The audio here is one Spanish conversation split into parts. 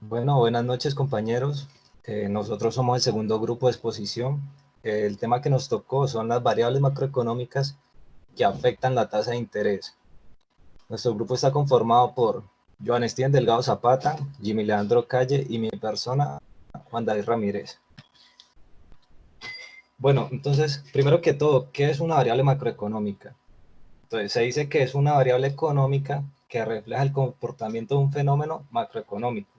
Bueno, buenas noches compañeros. Nosotros somos el segundo grupo de exposición. El tema que nos tocó son las variables macroeconómicas que afectan la tasa de interés. Nuestro grupo está conformado por Joan Steven Delgado Zapata, Jimmy Leandro Calle y mi persona, Juan David Ramírez. Bueno, entonces, primero que todo, ¿qué es una variable macroeconómica? Entonces, se dice que es una variable económica que refleja el comportamiento de un fenómeno macroeconómico.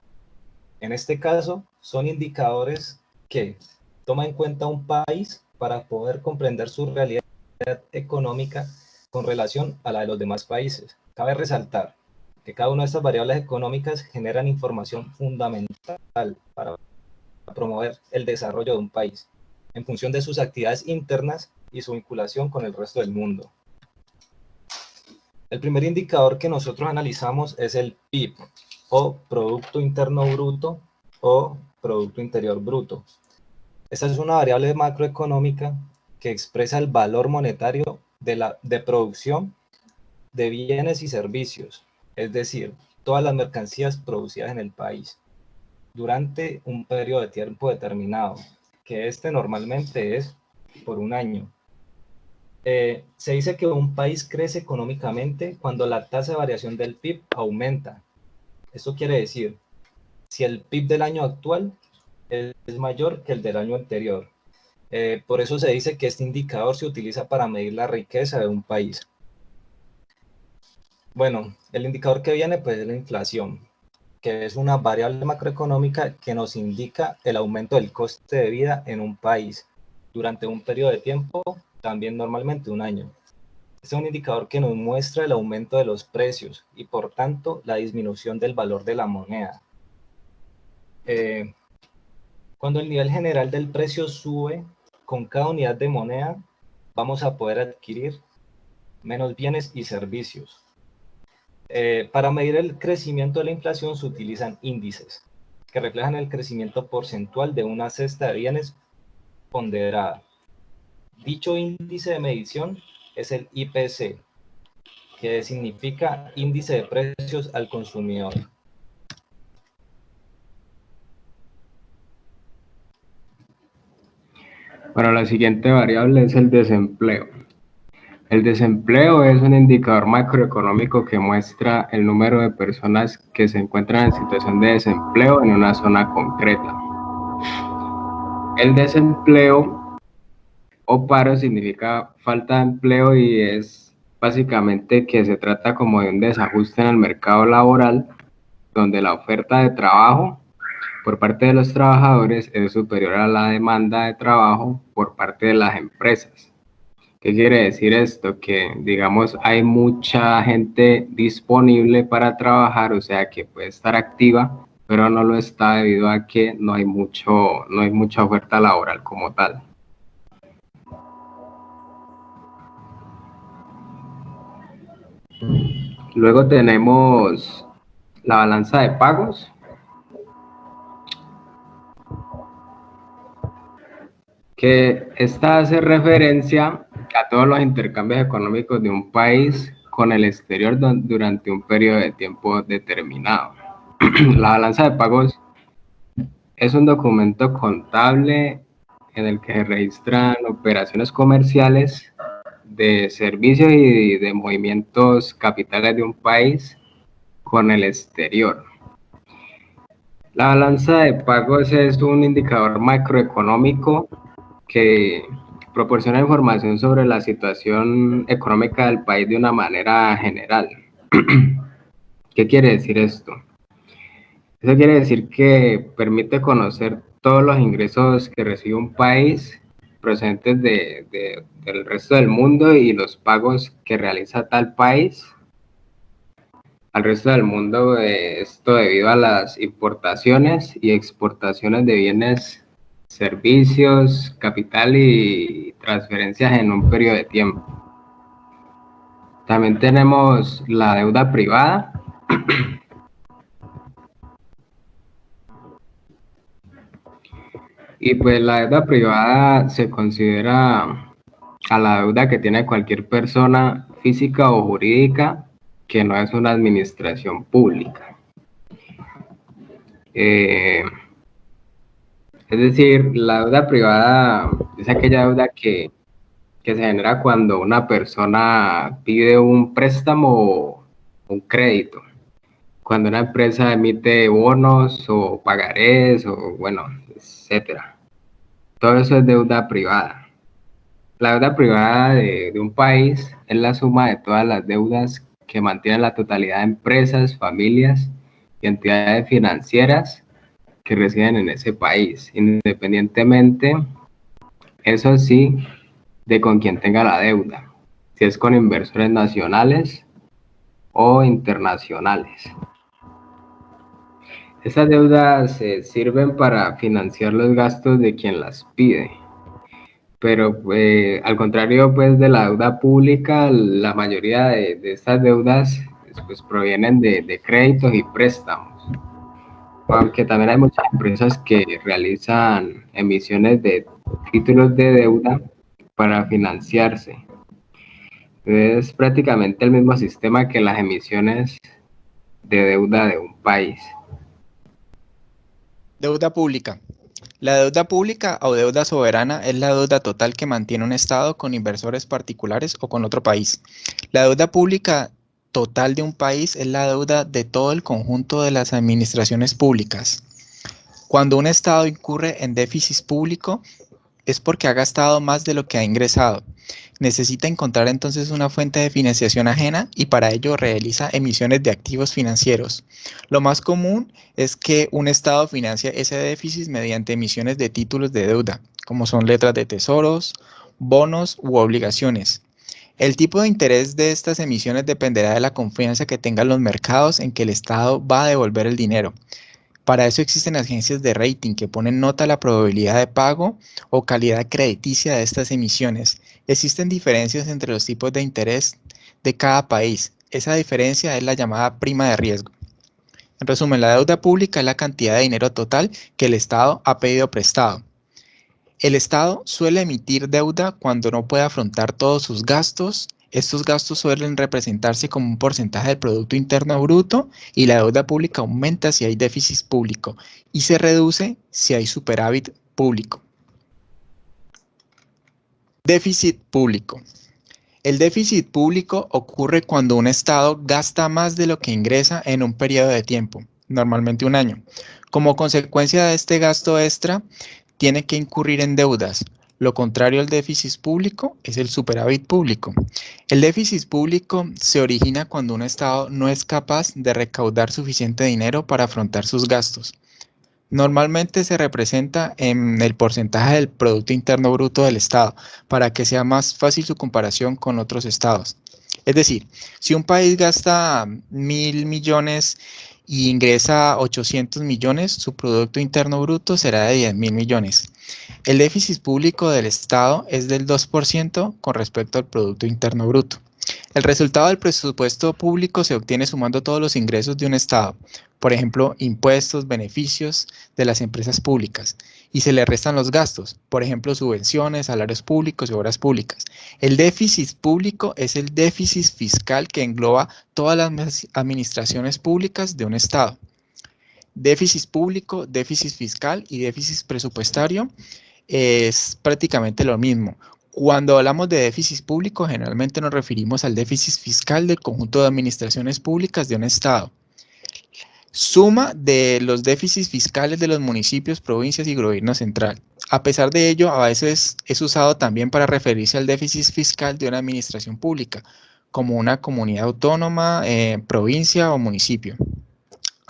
En este caso, son indicadores que toma en cuenta un país para poder comprender su realidad económica con relación a la de los demás países. Cabe resaltar que cada una de estas variables económicas generan información fundamental para promover el desarrollo de un país en función de sus actividades internas y su vinculación con el resto del mundo. El primer indicador que nosotros analizamos es el PIB o Producto Interno Bruto o Producto Interior Bruto. Esta es una variable macroeconómica que expresa el valor monetario de producción de bienes y servicios, es decir, todas las mercancías producidas en el país durante un periodo de tiempo determinado, que este normalmente es por un año. Se dice que un país crece económicamente cuando la tasa de variación del PIB aumenta. Esto quiere decir, si el PIB del año actual es mayor que el del año anterior. Por eso se dice que este indicador se utiliza para medir la riqueza de un país. Bueno, el indicador que viene pues es la inflación, que es una variable macroeconómica que nos indica el aumento del coste de vida en un país durante un periodo de tiempo, también normalmente un año. Este es un indicador que nos muestra el aumento de los precios y por tanto la disminución del valor de la moneda. Eh, Cuando el nivel general del precio sube, con cada unidad de moneda vamos a poder adquirir menos bienes y servicios. Para medir el crecimiento de la inflación se utilizan índices que reflejan el crecimiento porcentual de una cesta de bienes ponderada. Dicho índice de medición es el IPC, que significa índice de precios al consumidor. Bueno, la siguiente variable es el desempleo. El desempleo es un indicador macroeconómico que muestra el número de personas que se encuentran en situación de desempleo en una zona concreta. El desempleo o paro significa falta de empleo y es básicamente que se trata como de un desajuste en el mercado laboral donde la oferta de trabajo por parte de los trabajadores es superior a la demanda de trabajo por parte de las empresas. ¿Qué quiere decir esto? Que, digamos, hay mucha gente disponible para trabajar, o sea, que puede estar activa, pero no lo está debido a que no hay mucha oferta laboral como tal. Luego tenemos la balanza de pagos, que esta hace referencia a todos los intercambios económicos de un país con el exterior durante un periodo de tiempo determinado. La balanza de pagos es un documento contable en el que se registran operaciones comerciales de servicios y de movimientos capitales de un país con el exterior. La balanza de pagos es un indicador macroeconómico que proporciona información sobre la situación económica del país de una manera general. ¿Qué quiere decir esto? Eso quiere decir que permite conocer todos los ingresos que recibe un país procedentes del resto del mundo y los pagos que realiza tal país al resto del mundo, esto debido a las importaciones y exportaciones de bienes, servicios, capital y transferencias en un periodo de tiempo. También tenemos la deuda privada. Y pues la deuda privada se considera a la deuda que tiene cualquier persona física o jurídica que no es una administración pública. Eh, es decir, la deuda privada es aquella deuda que se genera cuando una persona pide un préstamo o un crédito, cuando una empresa emite bonos o pagarés o bueno, etcétera. Todo eso es deuda privada. La deuda privada de un país es la suma de todas las deudas que mantienen la totalidad de empresas, familias y entidades financieras que residen en ese país, independientemente, eso sí, de con quién tenga la deuda, si es con inversores nacionales o internacionales. Estas deudas sirven para financiar los gastos de quien las pide, pero al contrario pues de la deuda pública, la mayoría de estas deudas pues, provienen de créditos y préstamos, aunque también hay muchas empresas que realizan emisiones de títulos de deuda para financiarse. Es prácticamente el mismo sistema que las emisiones de deuda de un país. Deuda pública. La deuda pública o deuda soberana es la deuda total que mantiene un Estado con inversores particulares o con otro país. La deuda pública total de un país es la deuda de todo el conjunto de las administraciones públicas. Cuando un Estado incurre en déficit público, es porque ha gastado más de lo que ha ingresado. Necesita encontrar entonces una fuente de financiación ajena y para ello realiza emisiones de activos financieros. Lo más común es que un Estado financie ese déficit mediante emisiones de títulos de deuda, como son letras de tesoros, bonos u obligaciones. El tipo de interés de estas emisiones dependerá de la confianza que tengan los mercados en que el Estado va a devolver el dinero. Para eso existen agencias de rating que ponen nota a la probabilidad de pago o calidad crediticia de estas emisiones. Existen diferencias entre los tipos de interés de cada país. Esa diferencia es la llamada prima de riesgo. En resumen, la deuda pública es la cantidad de dinero total que el Estado ha pedido prestado. El Estado suele emitir deuda cuando no puede afrontar todos sus gastos. Estos gastos suelen representarse como un porcentaje del Producto Interno Bruto y la deuda pública aumenta si hay déficit público y se reduce si hay superávit público. Déficit público. El déficit público ocurre cuando un Estado gasta más de lo que ingresa en un periodo de tiempo, normalmente un año. Como consecuencia de este gasto extra, tiene que incurrir en deudas. Lo contrario al déficit público es el superávit público. El déficit público se origina cuando un Estado no es capaz de recaudar suficiente dinero para afrontar sus gastos. Normalmente se representa en el porcentaje del Producto Interno Bruto del Estado, para que sea más fácil su comparación con otros estados. Es decir, si un país gasta 1.000 millones y ingresa 800 millones, su Producto Interno Bruto será de 10.000 millones. El déficit público del Estado es del 2% con respecto al Producto Interno Bruto. El resultado del presupuesto público se obtiene sumando todos los ingresos de un Estado, por ejemplo, impuestos, beneficios de las empresas públicas, y se le restan los gastos, por ejemplo, subvenciones, salarios públicos y obras públicas. El déficit público es el déficit fiscal que engloba todas las administraciones públicas de un Estado. Déficit público, déficit fiscal y déficit presupuestario es prácticamente lo mismo. Cuando hablamos de déficit público, generalmente nos referimos al déficit fiscal del conjunto de administraciones públicas de un Estado. Suma de los déficits fiscales de los municipios, provincias y gobierno central. A pesar de ello, a veces es usado también para referirse al déficit fiscal de una administración pública, como una comunidad autónoma, provincia o municipio.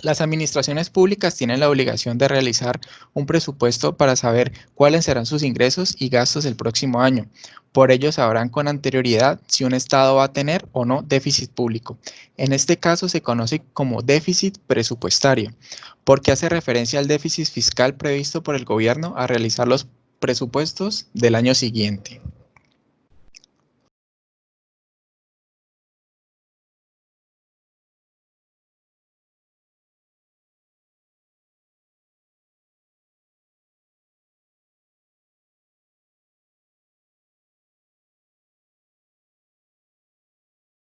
Las administraciones públicas tienen la obligación de realizar un presupuesto para saber cuáles serán sus ingresos y gastos el próximo año. Por ello sabrán con anterioridad si un Estado va a tener o no déficit público. En este caso se conoce como déficit presupuestario, porque hace referencia al déficit fiscal previsto por el gobierno a realizar los presupuestos del año siguiente.